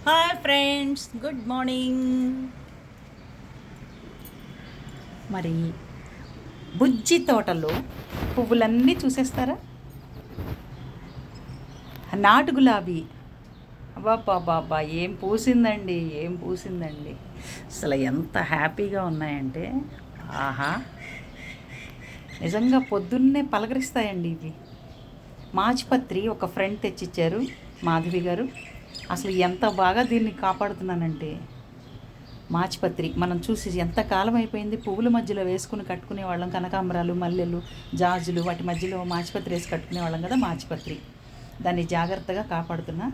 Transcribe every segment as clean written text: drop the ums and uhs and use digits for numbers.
Hi friends, good morning. మరి బుజ్జి తోటలో పువ్వులన్నీ చూసేస్తారా? నాటు గులాబీ బాబా ఏం పూసిందండి, ఏం పూసిందండి. అసలు ఎంత హ్యాపీగా ఉన్నాయంటే ఆహా, నిజంగా పొద్దున్నే పలకరిస్తాయండి ఇవి. మాచిపత్రి ఒక ఫ్రెండ్ తెచ్చిచ్చారు, మాధవి గారు. అసలు ఎంత బాగా దీన్ని కాపాడుతున్నానంటే, మాచిపత్రి మనం చూసి ఎంత కాలం అయిపోయింది. పువ్వుల మధ్యలో వేసుకుని కట్టుకునే వాళ్ళం, కనకాంబరాలు, మల్లెలు, జాజులు, వాటి మధ్యలో మాచిపత్రి వేసి కట్టుకునే వాళ్ళం కదా. మాచిపత్రి దాన్ని జాగ్రత్తగా కాపాడుతున్నా.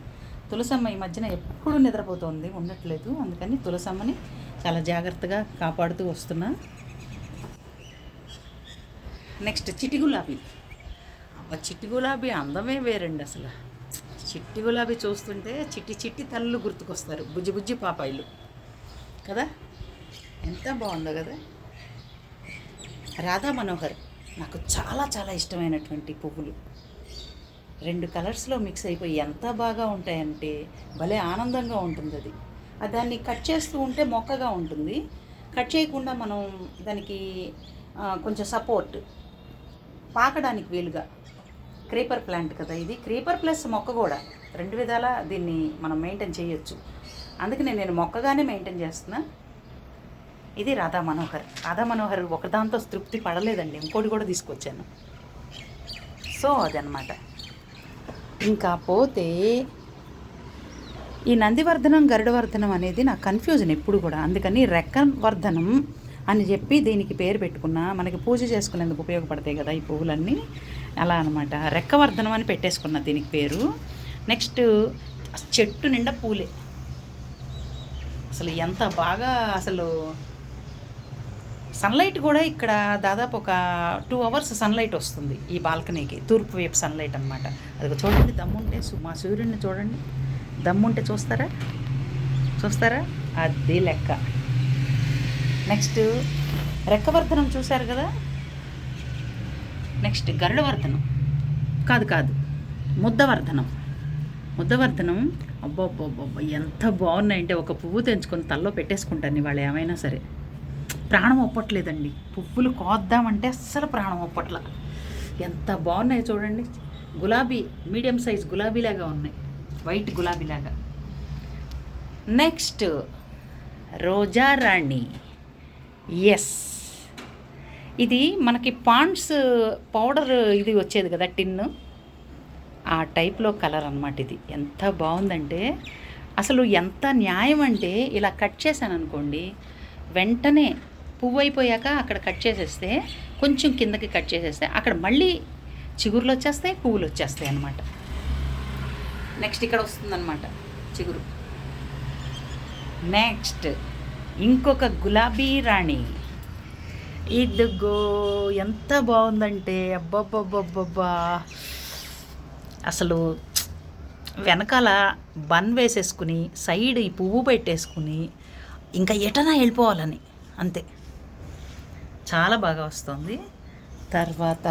తులసమ్మ ఈ మధ్యన ఎప్పుడు నిద్రపోతుంది, ఉండట్లేదు. అందుకని తులసమ్మని చాలా జాగ్రత్తగా కాపాడుతూ వస్తున్నా. నెక్స్ట్ చిట్టి గులాబీ. చిట్టి గులాబీ అందమే వేరండి అసలు. చిట్టి గులాబీ చూస్తుంటే చిట్టి చిట్టి తల్లు గుర్తుకొస్తారు, బుజ్జి బుజ్జి పాపాయిలు కదా. ఎంత బాగుందో కదా. రాధా మనోహర్ నాకు చాలా చాలా ఇష్టమైనటువంటి పువ్వులు. 2 కలర్స్లో మిక్స్ అయిపోయి ఎంత బాగా ఉంటాయంటే భలే ఆనందంగా ఉంటుంది అది. దాన్ని కట్ చేస్తూ ఉంటే మొక్కగా ఉంటుంది. కట్ చేయకుండా మనం దానికి కొంచెం సపోర్ట్ పాకడానికి వీలుగా. క్రీపర్ ప్లాంట్ కదా ఇది. క్రీపర్ ప్లస్ మొక్క కూడా 2 విధాలా దీన్ని మనం మెయింటైన్ చేయొచ్చు. అందుకని నేను మొక్కగానే మెయింటైన్ చేస్తున్నా. ఇది రాధా మనోహర్. రాధా మనోహర్ ఒకదాంతో తృప్తి పడలేదండి, ఇంకోటి కూడా తీసుకొచ్చాను. సో అదనమాట. ఇంకా పోతే ఈ నందివర్ధనం, గరుడవర్ధనం అనేది నాకు కన్ఫ్యూజన్ ఎప్పుడు కూడా. అందుకని రెక్కవర్ధనం అని చెప్పి దీనికి పేరు పెట్టుకున్నా. మనకి పూజ చేసుకునేందుకు ఉపయోగపడతాయి కదా ఈ పువ్వులన్నీ, అలా అనమాట. రెక్కవర్ధనం అని పెట్టేసుకున్నా దీనికి పేరు. నెక్స్ట్ చెట్టు నిండా పూలే. అసలు ఎంత బాగా, అసలు సన్లైట్ కూడా ఇక్కడ దాదాపు ఒక 2 hours సన్లైట్ వస్తుంది ఈ బాల్కనీకి. తూర్పు వైపు సన్లైట్ అనమాట. అది చూడండి, దమ్ముంటే మా సూర్యుడిని చూడండి, దమ్ముంటే చూస్తారా అది లెక్క. నెక్స్ట్ రెక్కవర్ధనం చూశారు కదా. నెక్స్ట్ గరుడవర్ధనం కాదు ముద్దవర్ధనం. అబ్బబ్బబ్బబ్బ ఎంత బాగున్నాయంటే ఒక పువ్వు తెంచుకొని తల్లో పెట్టేసుకుంటాను ఇవాళ ఏమైనా సరే. ప్రాణం ఒప్పట్లేదండి, పువ్వులు కోద్దామంటే అస్సలు ప్రాణం ఒప్పట్ల. ఎంత బాగున్నాయి చూడండి. గులాబీ, మీడియం సైజ్ గులాబీలాగా ఉన్నాయి, వైట్ గులాబీలాగా. నెక్స్ట్ రోజా రాణి. ఎస్, ఇది మనకి పాండ్స్ పౌడర్ ఇది వచ్చేది కదా టిన్ను, ఆ టైప్లో కలర్ అనమాట ఇది. ఎంత బాగుందంటే అసలు ఎంత న్యాయం అంటే, ఇలా కట్ చేశాను అనుకోండి, వెంటనే పువ్వు అయిపోయాక అక్కడ కట్ చేసేస్తే, కొంచెం కిందకి కట్ చేసేస్తే అక్కడ మళ్ళీ చిగురులు వచ్చేస్తాయి, పువ్వులు వచ్చేస్తాయి అన్నమాట. నెక్స్ట్ ఇక్కడ వస్తుందన్నమాట చిగురు. నెక్స్ట్ ఇంకొక గులాబీ రాణి. ఇదిగో ఎంత బాగుందంటే అబ్బబ్బబ్బబ్బబ్బా. అసలు వెనకాల బన్ వేసేసుకుని సైడ్ ఈ పువ్వు పెట్టేసుకుని ఇంకా ఎటనా వెళ్ళిపోవాలని అంతే. చాలా బాగా వస్తుంది. తర్వాత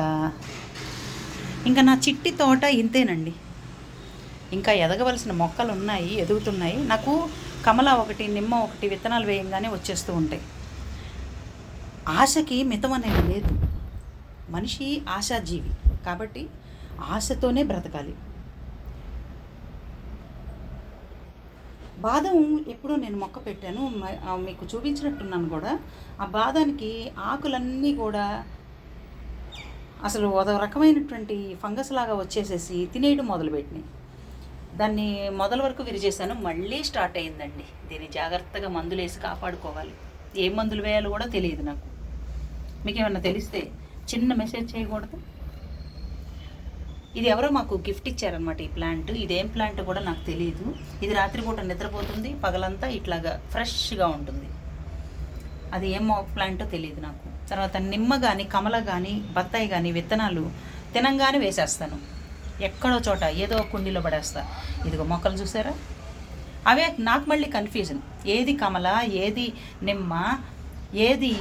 ఇంకా నా చిట్టి తోట ఇంతేనండి. ఇంకా ఎదగవలసిన మొక్కలు ఉన్నాయి, ఎదుగుతున్నాయి. నాకు కమల ఒకటి, నిమ్మ ఒకటి విత్తనాలు వేయంగానే వచ్చేస్తూ ఉంటాయి. ఆశకి మితం అనేది లేదు. మనిషి ఆశాజీవి కాబట్టి ఆశతోనే బ్రతకాలి. బాదం ఎప్పుడో నేను మొక్క పెట్టాను, మీకు చూపించినట్టున్నాను కూడా. ఆ బాదానికి ఆకులన్నీ కూడా అసలు ఒక రకమైనటువంటి ఫంగస్ లాగా వచ్చేసేసి తినేయడం మొదలుపెట్టినాయి. దాన్ని మొదల వరకు విరిచేశాను, మళ్ళీ స్టార్ట్ అయిందండి. దీన్ని జాగ్రత్తగా మందులు వేసి కాపాడుకోవాలి. ఏ మందులు వేయాలో కూడా తెలియదు నాకు. మీకు ఏమన్నా తెలిస్తే చిన్న మెసేజ్ చేయకూడదు. ఇది ఎవరో మాకు గిఫ్ట్ ఇచ్చారనమాట ఈ ప్లాంట్. ఇదేం ప్లాంట్ కూడా నాకు తెలియదు. ఇది రాత్రిపూట నిద్రపోతుంది, పగలంతా ఇట్లాగా ఫ్రెష్గా ఉంటుంది. అది ఏం ప్లాంటో తెలియదు నాకు. తర్వాత నిమ్మ కానీ, కమల కానీ, బత్తాయి కానీ విత్తనాలు తినంగానే వేసేస్తాను. ఎక్కడో చోట ఏదో కుండీలో పడేస్తా. ఇదిగో మొక్కలు చూసారా, అవే నాకు మళ్ళీ కన్ఫ్యూజన్. ఏది కమల, ఏది నిమ్మ, ఏది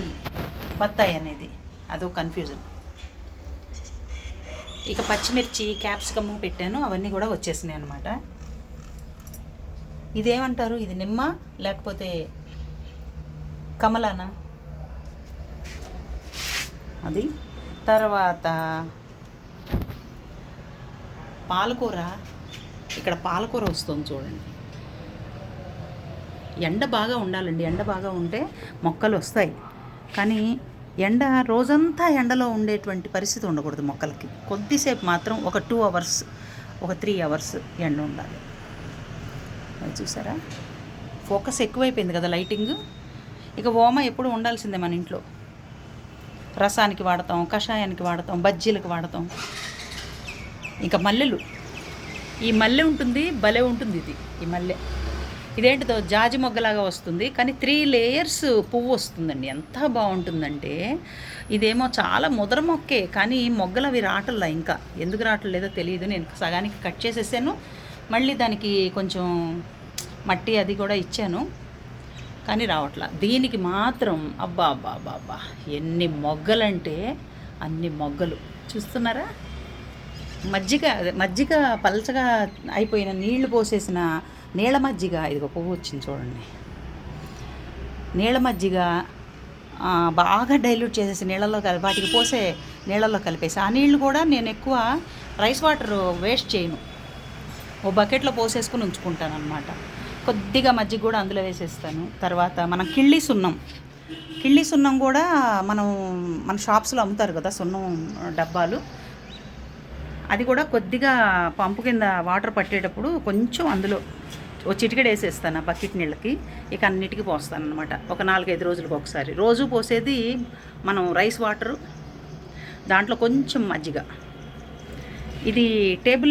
బత్తాయి అనేది అదో కన్ఫ్యూజన్. ఇక పచ్చిమిర్చి, క్యాప్సికమ్ పెట్టాను, అవన్నీ కూడా వచ్చేసినాయి అనమాట. ఇదేమంటారు, ఇది నిమ్మ లేకపోతే కమలానా, అది. తర్వాత పాలకూర, ఇక్కడ పాలకూర వస్తుంది చూడండి. ఎండ బాగా ఉండాలండి, ఎండ బాగా ఉంటే మొక్కలు వస్తాయి. కానీ ఎండ రోజంతా ఎండలో ఉండేటువంటి పరిస్థితి ఉండకూడదు మొక్కలకి. కొద్దిసేపు మాత్రం ఒక 2 అవర్స్, ఒక 3 అవర్స్ ఎండ ఉండాలి. అది చూసారా, ఫోకస్ ఎక్కువైపోయింది కదా లైటింగ్. ఇక ఓమ ఎప్పుడు ఉండాల్సిందే మన ఇంట్లో. రసానికి వాడతాం, కషాయానికి వాడతాం, బజ్జీలకు వాడతాం. ఇంకా మల్లెలు, ఈ మల్లె ఉంటుంది, భలే ఉంటుంది ఇది. ఈ మల్లె ఇదేంటిదో జాజి మొగ్గలాగా వస్తుంది, కానీ 3 లేయర్స్ పువ్వు వస్తుందండి. ఎంత బాగుంటుందంటే, ఇదేమో చాలా ముదర మొక్కే, కానీ మొగ్గలు అవి రావట్లా. ఇంకా ఎందుకు రావట్లేదో తెలియదు. నేను సగానికి కట్ చేసేసాను, మళ్ళీ దానికి కొంచెం మట్టి అది కూడా ఇచ్చాను, కానీ రావట్లా. దీనికి మాత్రం అబ్బా అబ్బా అబ్బా అబ్బా, ఎన్ని మొగ్గలంటే అన్ని మొగ్గలు. చూస్తున్నారా, మజ్జిగ పలచగా అయిపోయిన నీళ్లు పోసేసిన నీళ్ళ మజ్జిగ. ఇదిగో పువ్వు వచ్చింది చూడండి. నీళ్ళ మజ్జిగ బాగా డైల్యూట్ చేసేసి నీళ్ళల్లో వాటికి పోసే నీళ్ళల్లో కలిపేసి, ఆ నీళ్లు కూడా నేను ఎక్కువ రైస్ వాటర్ వేస్ట్ చేయను, ఓ బకెట్లో పోసేసుకుని ఉంచుకుంటాను అనమాట. కొద్దిగా మజ్జిగ కూడా అందులో వేసేస్తాను. తర్వాత మనం కిళ్ళి సున్నం కూడా మన షాప్స్లో అమ్ముతారు కదా సున్నం డబ్బాలు. అది కూడా కొద్దిగా పంపు కింద వాటర్ పట్టేటప్పుడు కొంచెం అందులో ఓ చిటికెడు వేసేస్తాను ఆ బకెట్ నీళ్ళకి. ఇక అన్నిటికీ పోస్తాను అనమాట, ఒక 4-5 రోజులకు ఒకసారి. రోజు పోసేది మనం రైస్ వాటరు, దాంట్లో కొంచెం మజ్జిగ. ఇది టేబుల్